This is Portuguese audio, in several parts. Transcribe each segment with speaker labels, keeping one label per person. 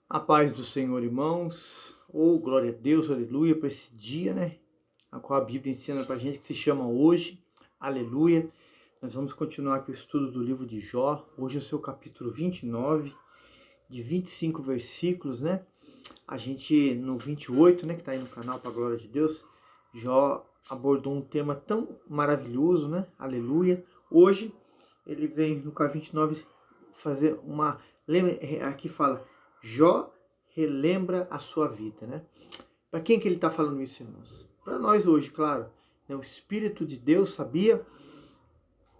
Speaker 1: A paz do Senhor, irmãos. Glória a Deus, aleluia, para esse dia, né? A qual a Bíblia ensina para a gente, que se chama hoje, aleluia. Nós vamos continuar aqui o estudo do livro de Jó. Hoje é o seu capítulo 29, de 25 versículos, né? A gente, no 28, né, que está aí no canal, para a glória de Deus, Jó abordou um tema tão maravilhoso, né? Aleluia. Hoje, ele vem no capítulo 29 fazer uma... Aqui fala... Jó relembra a sua vida, né? Para quem que ele está falando isso, irmãos? Para nós hoje, claro. Né? O Espírito de Deus sabia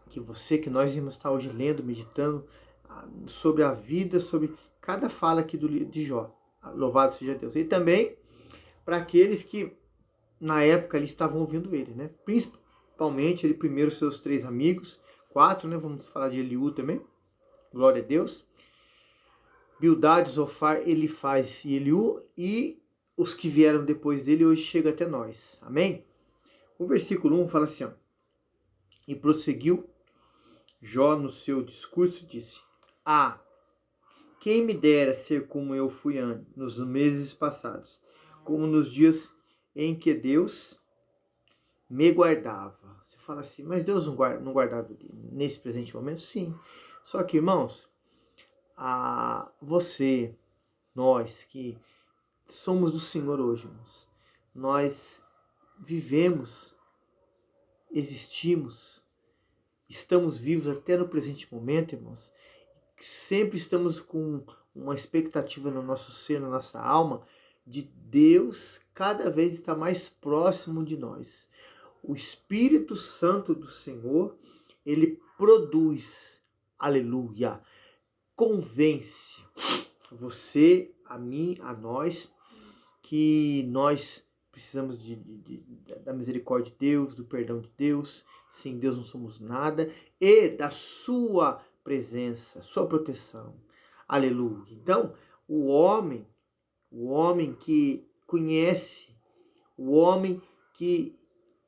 Speaker 1: que nós íamos estar hoje lendo, meditando sobre a vida, sobre cada fala aqui do livro de Jó. Louvado seja Deus. E também para aqueles que na época ali estavam ouvindo ele, né? Principalmente ele primeiro seus 3 amigos, 4, né? Vamos falar de Eliú também. Glória a Deus. Bildade, Zofar, Elifaz e Eliú, e os que vieram depois dele hoje chegam até nós. Amém? O versículo 1 fala assim, ó, e prosseguiu Jó no seu discurso, disse, quem me dera ser como eu fui nos meses passados, como nos dias em que Deus me guardava. Você fala assim, mas Deus não guardava nesse presente momento? Sim. Só que, irmãos, você, nós que somos do Senhor hoje, irmãos, nós vivemos, existimos, estamos vivos até no presente momento, irmãos, sempre estamos com uma expectativa no nosso ser, na nossa alma, de Deus cada vez estar mais próximo de nós. O Espírito Santo do Senhor, ele produz, aleluia, convence você, a mim, a nós, que nós precisamos da misericórdia de Deus, do perdão de Deus, sem Deus não somos nada, e da sua presença, sua proteção. Aleluia. Então, o homem que conhece, o homem que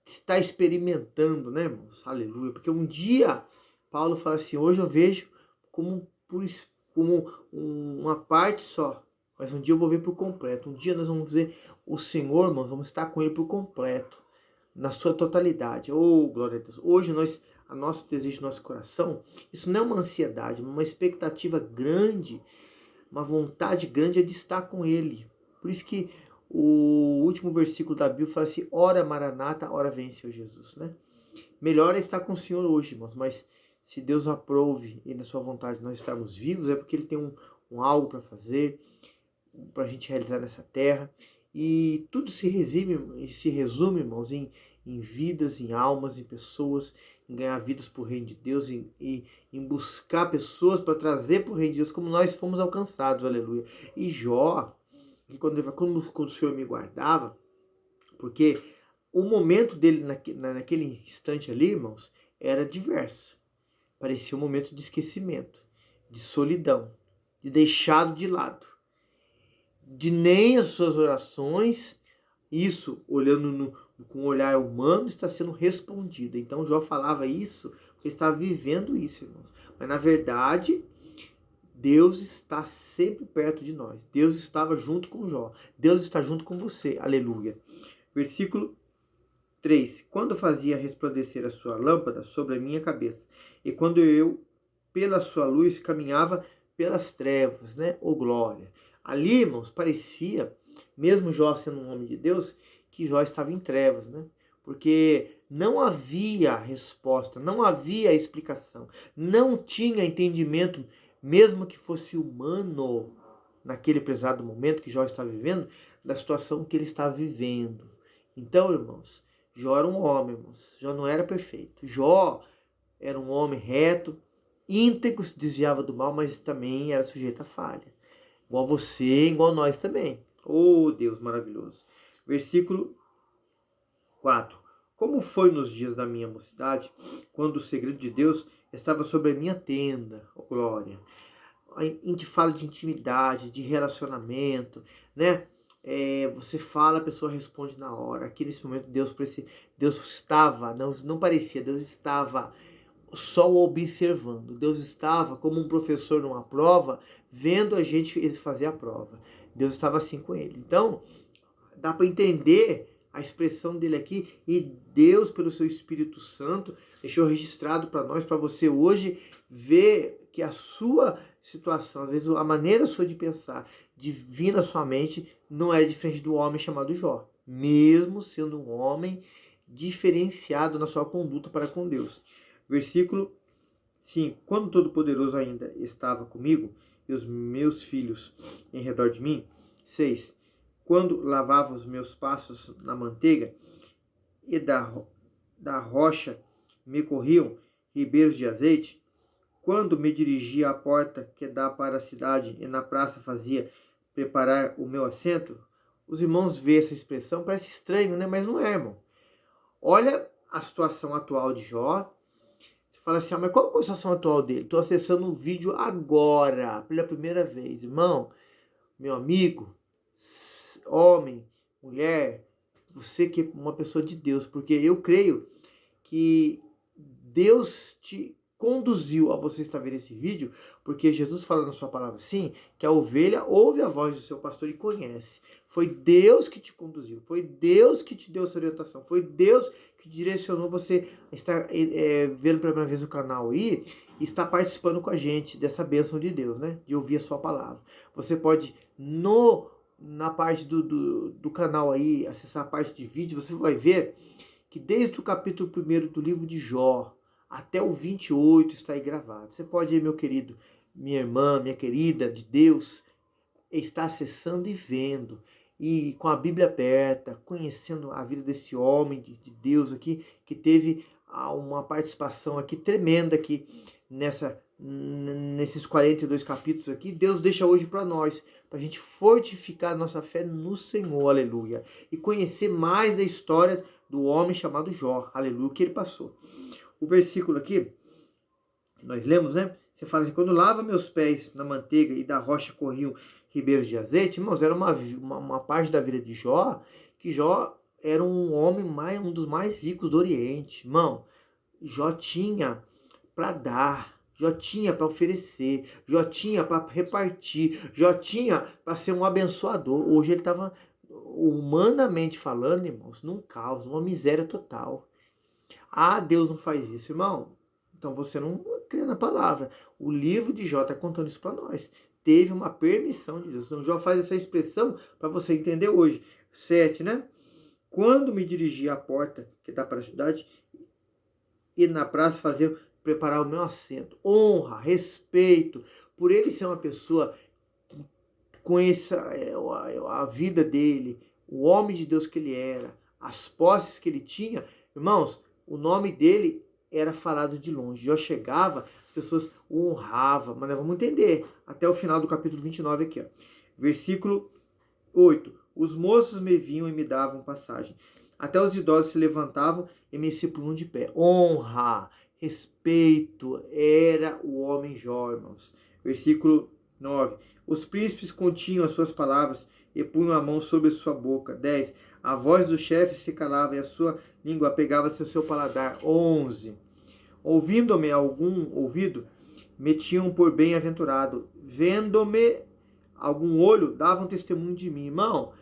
Speaker 1: está experimentando, né, irmãos? Aleluia. Porque um dia, Paulo fala assim, hoje eu vejo como uma parte só, mas um dia eu vou ver por completo. Um dia nós vamos ver o Senhor, irmãos, vamos estar com Ele por completo, na sua totalidade. Glória a Deus. Hoje a nosso desejo, nosso coração, isso não é uma ansiedade, uma expectativa grande, uma vontade grande é de estar com Ele. Por isso que o último versículo da Bíblia fala assim, ora Maranata, ora vem Senhor Jesus, né? Melhor é estar com o Senhor hoje, irmãos, mas se Deus aprove e na sua vontade nós estarmos vivos, é porque Ele tem um algo para fazer, para a gente realizar nessa terra. E tudo se resume, irmãos, em vidas, em almas, em pessoas, em ganhar vidas para o reino de Deus, em buscar pessoas para trazer para o reino de Deus, como nós fomos alcançados, aleluia. E Jó, quando o Senhor me guardava, porque o momento dele naquele instante ali, irmãos, era diverso. Parecia um momento de esquecimento, de solidão, de deixado de lado. De nem as suas orações, isso, olhando com um olhar humano, está sendo respondido. Então Jó falava isso, porque estava vivendo isso, irmãos. Mas na verdade, Deus está sempre perto de nós. Deus estava junto com Jó. Deus está junto com você. Aleluia. Versículo 3. Quando fazia resplandecer a sua lâmpada sobre a minha cabeça, e quando eu, pela sua luz, caminhava pelas trevas, né? Glória. Ali, irmãos, parecia, mesmo Jó sendo um homem de Deus, que Jó estava em trevas, né? Porque não havia resposta, não havia explicação, não tinha entendimento, mesmo que fosse humano, naquele prezado momento que Jó estava vivendo, da situação que ele estava vivendo. Então, irmãos, Jó era um homem, irmãos. Jó não era perfeito. Jó era um homem reto, íntegro, se desviava do mal, mas também era sujeito a falha. Igual você, igual nós também. Deus maravilhoso. Versículo 4. Como foi nos dias da minha mocidade, quando o segredo de Deus estava sobre a minha tenda, glória. A gente fala de intimidade, de relacionamento, né? Você fala, a pessoa responde na hora. Aqui nesse momento Deus estava, não parecia, Deus estava só observando. Deus estava como um professor numa prova, vendo a gente fazer a prova. Deus estava assim com ele. Então, dá para entender a expressão dele aqui, e Deus, pelo seu Espírito Santo, deixou registrado para nós, para você hoje ver que a sua situação, às vezes a maneira sua de pensar, de vir na sua mente, não é diferente do homem chamado Jó, mesmo sendo um homem diferenciado na sua conduta para com Deus. Versículo 5. Quando o Todo-Poderoso ainda estava comigo, e os meus filhos em redor de mim. 6. Quando lavava os meus passos na manteiga, e da rocha me corriam ribeiros de azeite, quando me dirigia à porta que dá para a cidade e na praça fazia preparar o meu assento. Os irmãos veem essa expressão, parece estranho, né? Mas não é, irmão. Olha a situação atual de Jó. Você fala assim, mas qual é a situação atual dele? Estou acessando o vídeo agora, pela primeira vez. Irmão, meu amigo, homem, mulher, você que é uma pessoa de Deus, porque eu creio que Deus te conduziu a você estar vendo esse vídeo, porque Jesus fala na sua palavra assim, que a ovelha ouve a voz do seu pastor e conhece. Foi Deus que te conduziu, foi Deus que te deu essa orientação, foi Deus que direcionou você a estar vendo pela primeira vez o canal aí e estar participando com a gente dessa bênção de Deus, né? De ouvir a sua palavra. Você pode na parte do canal aí, acessar a parte de vídeo, você vai ver que desde o capítulo 1 do livro de Jó até o 28 está aí gravado. Você pode ir, meu querido, minha irmã, minha querida de Deus, estar acessando e vendo, e com a Bíblia aberta, conhecendo a vida desse homem de Deus aqui, que teve uma participação aqui tremenda aqui nesses 42 capítulos aqui. Deus deixa hoje para nós, para a gente fortificar a nossa fé no Senhor, aleluia, e conhecer mais da história do homem chamado Jó, aleluia, o que ele passou. O versículo aqui, nós lemos, né? Você fala assim, quando lava meus pés na manteiga e da rocha corriam ribeiros de azeite. Irmãos, era uma parte da vida de Jó, que Jó era um homem, um dos mais ricos do Oriente. Irmão, Jó tinha para dar, Jó tinha para oferecer, Jó tinha para repartir, Jó tinha para ser um abençoador. Hoje ele estava, humanamente falando, irmãos, num caos, numa miséria total. Ah, Deus não faz isso, irmão. Então você não crê na palavra. O livro de Jó está contando isso para nós. Teve uma permissão de Deus. Então Jó faz essa expressão para você entender hoje. 7, né? Quando me dirigia à porta que dá para a cidade e na praça fazer preparar o meu assento. Honra, respeito. Por ele ser uma pessoa com a vida dele, o homem de Deus que ele era, as posses que ele tinha, irmãos, o nome dele era falado de longe. Jó chegava, as pessoas o honravam. Mas nós vamos entender até o final do capítulo 29 aqui. Ó. Versículo 8. Os moços me vinham e me davam passagem. Até os idosos se levantavam e me se punham de pé. Honra, respeito, era o homem Jó, irmãos. Versículo 9. Os príncipes continham as suas palavras e punham a mão sobre a sua boca. 10. A voz do chefe se calava e a sua língua apegava-se ao seu paladar. 11. Ouvindo-me algum ouvido, me tinham por bem-aventurado. Vendo-me algum olho, davam testemunho de mim. Irmão,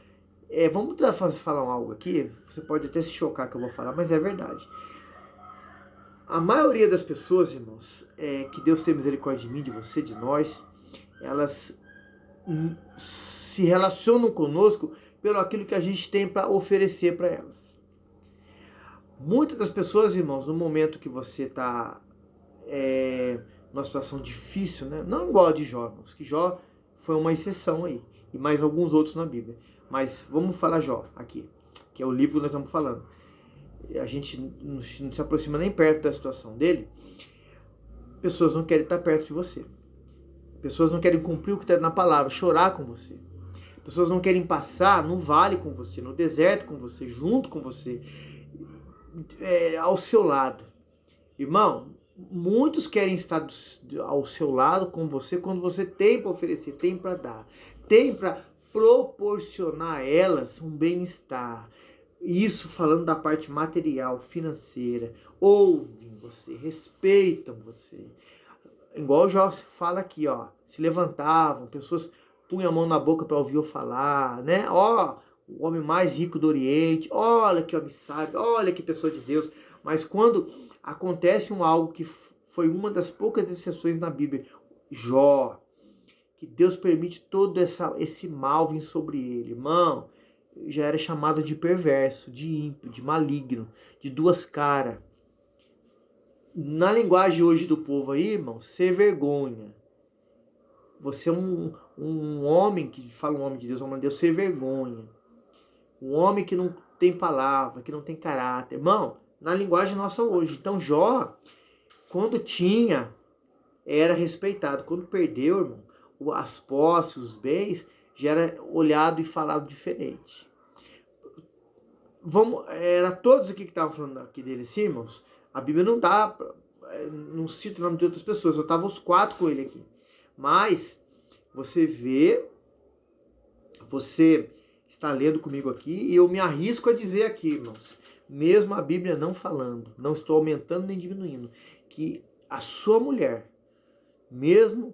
Speaker 1: vamos falar algo aqui. Você pode até se chocar que eu vou falar, mas é verdade. A maioria das pessoas, irmãos, que Deus tem misericórdia de mim, de você, de nós, elas se relacionam conosco pelo aquilo que a gente tem para oferecer para elas. Muitas das pessoas, irmãos, no momento que você está numa situação difícil, né? Não igual a de Jó, irmãos, que Jó foi uma exceção aí, e mais alguns outros na Bíblia. Mas vamos falar Jó aqui, que é o livro que nós estamos falando. A gente não se aproxima nem perto da situação dele. Pessoas não querem estar perto de você. Pessoas não querem cumprir o que está na palavra, chorar com você. Pessoas não querem passar no vale com você, no deserto com você, junto com você, ao seu lado. Irmão, muitos querem estar ao seu lado com você quando você tem para oferecer, tem para dar, tem para proporcionar a elas um bem-estar. Isso falando da parte material, financeira. Ouvem você, respeitam você. igual Jó fala aqui, ó, se levantavam, pessoas punham a mão na boca para ouvir eu falar, né? Ó, o homem mais rico do Oriente, olha que homem sábio, olha que pessoa de Deus. Mas quando acontece algo que foi uma das poucas exceções na Bíblia, Jó, que Deus permite todo esse mal vir sobre ele, irmão, já era chamado de perverso, de ímpio, de maligno, de duas caras. Na linguagem hoje do povo aí, irmão, ser vergonha. Você é um homem que fala um homem de Deus, um homem de Deus, ser vergonha. Um homem que não tem palavra, que não tem caráter. Irmão, na linguagem nossa hoje. Então Jó, quando tinha, era respeitado. Quando perdeu, irmão, as posses, os bens, já era olhado e falado diferente. Era todos aqui que estavam falando aqui dele, assim, irmãos. A Bíblia não dá, não cita o nome de outras pessoas, eu estava os 4 com ele aqui. Mas você vê, você está lendo comigo aqui, e eu me arrisco a dizer aqui, irmãos, mesmo a Bíblia não falando, não estou aumentando nem diminuindo, que a sua mulher, mesmo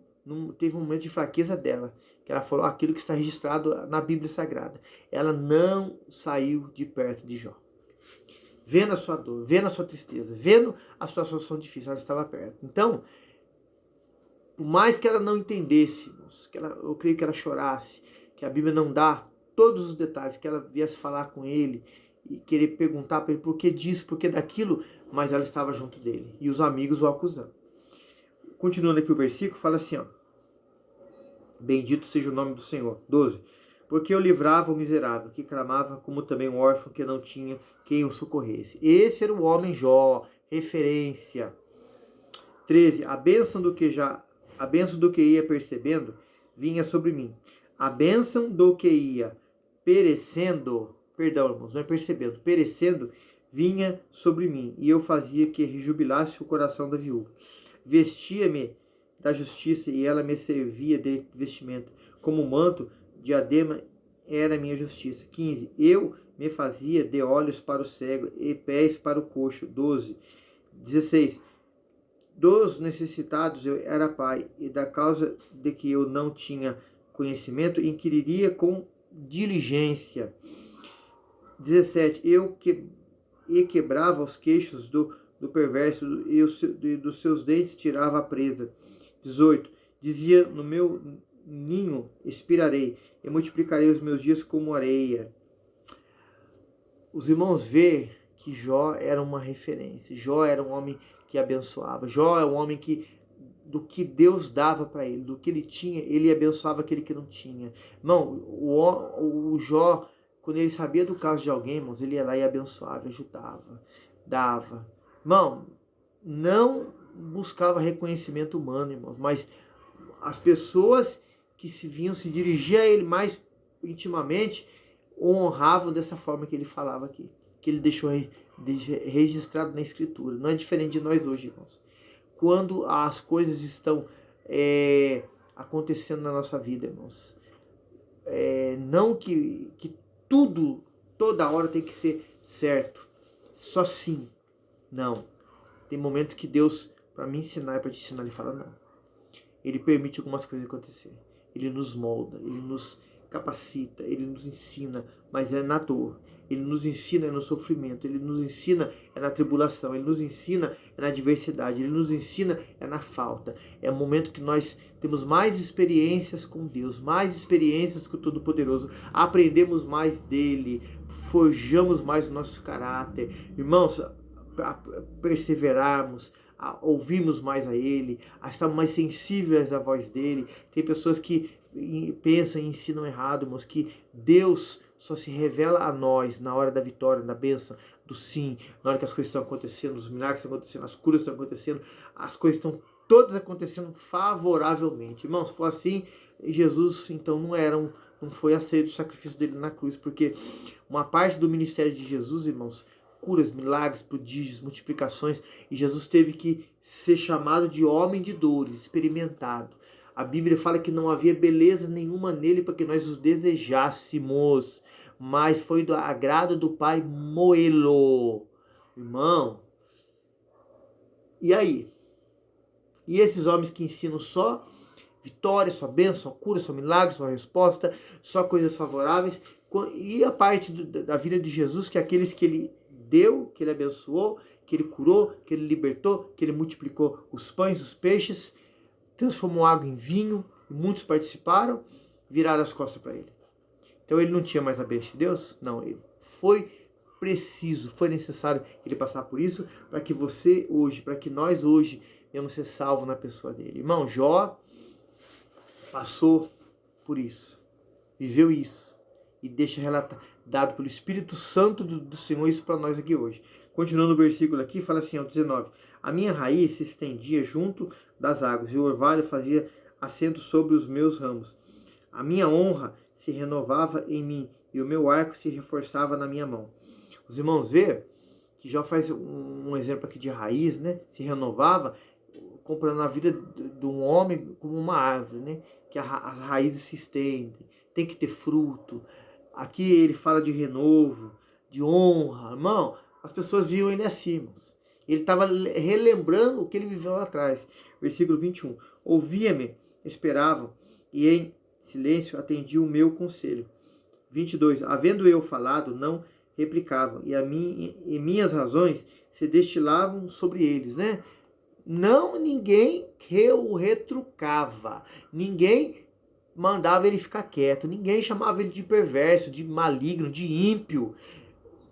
Speaker 1: teve um momento de fraqueza dela, que ela falou aquilo que está registrado na Bíblia Sagrada, ela não saiu de perto de Jó. Vendo a sua dor, vendo a sua tristeza, vendo a sua situação difícil, ela estava perto. Então, por mais que ela não entendesse, eu creio que ela chorasse, que a Bíblia não dá todos os detalhes, que ela viesse falar com ele e querer perguntar para ele por que disso, por que daquilo, mas ela estava junto dele e os amigos o acusando. Continuando aqui o versículo, fala assim, ó, bendito seja o nome do Senhor. 12. Porque eu livrava o miserável, que clamava, como também um órfão que não tinha quem o socorresse. Esse era o homem Jó, referência. 13. A bênção do que ia percebendo vinha sobre mim. A bênção do que ia perecendo, perdão, irmãos, não é percebendo, perecendo, vinha sobre mim. E eu fazia que rejubilasse o coração da viúva. Vestia-me da justiça e ela me servia de vestimento. Como manto, diadema era minha justiça. 15. Eu me fazia de olhos para o cego e pés para o coxo. 12. 16. Dos necessitados eu era pai, e da causa de que eu não tinha conhecimento, inquiriria com diligência. 17. Eu quebrava os queixos do perverso e dos seus dentes tirava a presa. 18. Dizia, no meu ninho expirarei e multiplicarei os meus dias como areia. Os irmãos vê que Jó era uma referência. Jó era um homem que abençoava. Jó é um homem que, do que Deus dava para ele, do que ele tinha, ele abençoava aquele que não tinha. Irmão, o Jó, quando ele sabia do caso de alguém, irmãos, ele ia lá e abençoava, ajudava, dava. Irmão, não buscava reconhecimento humano, irmãos, mas as pessoas que vinham se dirigir a ele mais intimamente o honravam dessa forma que ele falava aqui, que ele deixou registrado na Escritura. Não é diferente de nós hoje, irmãos. Quando as coisas estão acontecendo na nossa vida, irmãos, não que tudo, toda hora tem que ser certo, só sim, não. Tem momentos que Deus, para me ensinar e para te ensinar, ele fala não. Ele permite algumas coisas acontecer. Ele nos molda, ele nos capacita, ele nos ensina, mas é na dor. Ele nos ensina no sofrimento, ele nos ensina na tribulação, ele nos ensina na adversidade, ele nos ensina na falta. É o momento que nós temos mais experiências com Deus, mais experiências com o Todo-Poderoso, aprendemos mais dele, forjamos mais o nosso caráter. Irmãos, a perseverarmos, a ouvirmos mais a ele, a estarmos mais sensíveis à voz dele. Tem pessoas que pensam e ensinam errado, mas que Deus só se revela a nós na hora da vitória, da bênção, do sim, na hora que as coisas estão acontecendo, os milagres estão acontecendo, as curas estão acontecendo, as coisas estão todas acontecendo favoravelmente. Irmãos, se for assim, Jesus então não foi aceito o sacrifício dele na cruz, porque uma parte do ministério de Jesus, irmãos, curas, milagres, prodígios, multiplicações, e Jesus teve que ser chamado de homem de dores, experimentado. A Bíblia fala que não havia beleza nenhuma nele para que nós os desejássemos, mas foi do agrado do Pai moê-lo. Irmão, e aí? E esses homens que ensinam só vitória, só bênção, só cura, só milagre, só resposta, só coisas favoráveis. E a parte da vida de Jesus, que é aqueles que ele deu, que ele abençoou, que ele curou, que ele libertou, que ele multiplicou os pães, os peixes, transformou água em vinho, e muitos participaram, viraram as costas para ele. Então ele não tinha mais a bênção de Deus? Não, ele foi preciso, foi necessário ele passar por isso, para que você hoje, para que nós hoje venhamos ser salvos na pessoa dele. Irmão, Jó passou por isso, viveu isso, e deixa relatar, dado pelo Espírito Santo do Senhor, isso para nós aqui hoje. Continuando o versículo aqui, fala assim, ao 19, a minha raiz se estendia junto das águas, e o orvalho fazia assento sobre os meus ramos. A minha honra se renovava em mim, e o meu arco se reforçava na minha mão. Os irmãos vê que Jó faz um exemplo aqui de raiz, né? Se renovava, comparando a vida de um homem como uma árvore, né? Que as raízes se estendem, tem que ter fruto. Aqui ele fala de renovo, de honra. Irmão, as pessoas viam ele acima. Ele estava relembrando o que ele viveu lá atrás. Versículo 21. Ouvia-me, esperavam, e em silêncio atendia o meu conselho. 22. Havendo eu falado, não replicavam, e minhas razões se destilavam sobre eles, né? Não, ninguém o retrucava, ninguém mandava ele ficar quieto, ninguém chamava ele de perverso, de maligno, de ímpio.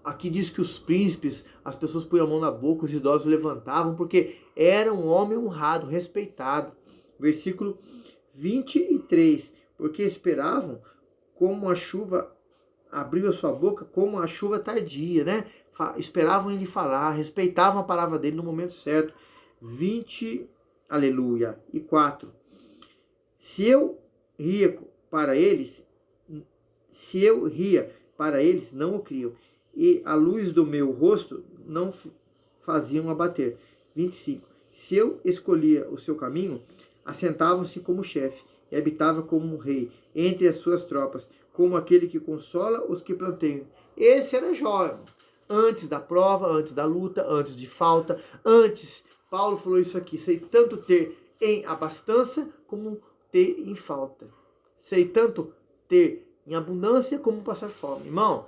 Speaker 1: Aqui diz que os príncipes, as pessoas punham a mão na boca, os idosos levantavam, porque era um homem honrado, respeitado. Versículo 23, porque esperavam como a chuva abriu a sua boca, como a chuva tardia, né? Esperavam ele falar, respeitavam a palavra dele no momento certo. 20, aleluia, e 4. Se eu ria para eles, não o criam, e a luz do meu rosto não faziam abater. 25. Se eu escolhia o seu caminho, assentavam-se como chefe, e habitava como um rei, entre as suas tropas, como aquele que consola os que planteiam. Esse era Jó, irmão. Antes da prova, antes da luta, antes de falta, antes... Paulo falou isso aqui, sei tanto ter em abastança como ter em falta. Sei tanto ter em abundância como passar fome. Irmão,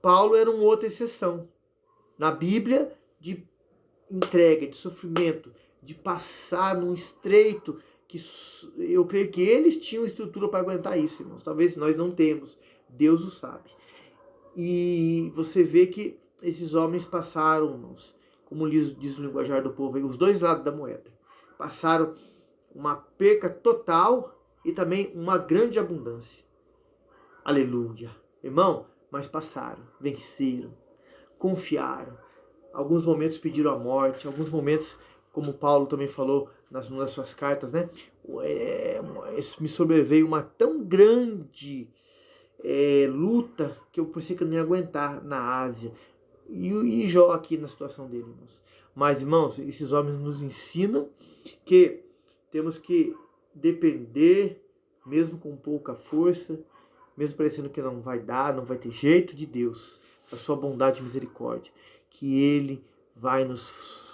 Speaker 1: Paulo era uma outra exceção. Na Bíblia, de entrega, de sofrimento, de passar num estreito, que eu creio que eles tinham estrutura para aguentar isso, irmãos. Talvez nós não temos, Deus o sabe. E você vê que esses homens passaram, irmãos, como diz o linguajar do povo, os dois lados da moeda. Passaram uma perca total e também uma grande abundância. Aleluia. Irmão, mas passaram, venceram, confiaram. Alguns momentos pediram a morte, alguns momentos, como Paulo também falou numa das suas cartas, né? Me sobreveio uma tão grande luta que eu pensei que eu não ia aguentar na Ásia. E Jó aqui na situação dele, irmãos. Mas, irmãos, esses homens nos ensinam que temos que depender, mesmo com pouca força, mesmo parecendo que não vai dar, não vai ter jeito, de Deus, da sua bondade e misericórdia, que Ele vai nos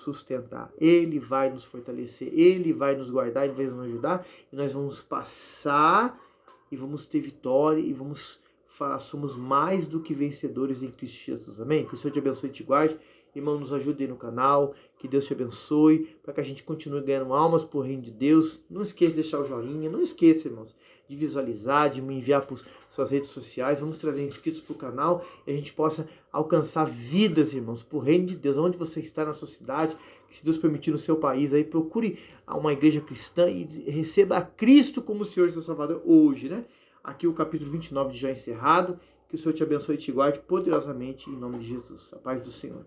Speaker 1: sustentar, Ele vai nos fortalecer, Ele vai nos guardar, Ele vai nos ajudar, e nós vamos passar e vamos ter vitória e vamos falar, somos mais do que vencedores em Cristo Jesus, amém? Que o Senhor te abençoe e te guarde, irmão, nos ajude aí no canal, que Deus te abençoe, para que a gente continue ganhando almas por reino de Deus. Não esqueça de deixar o joinha, não esqueça, irmãos, de visualizar, de me enviar para suas redes sociais, vamos trazer inscritos para o canal, e a gente possa alcançar vidas, irmãos, por reino de Deus, onde você está na sua cidade, que se Deus permitir no seu país, aí procure uma igreja cristã e receba a Cristo como Senhor e seu Salvador hoje, né? Aqui o capítulo 29 já encerrado. Que o Senhor te abençoe e te guarde poderosamente em nome de Jesus. A paz do Senhor.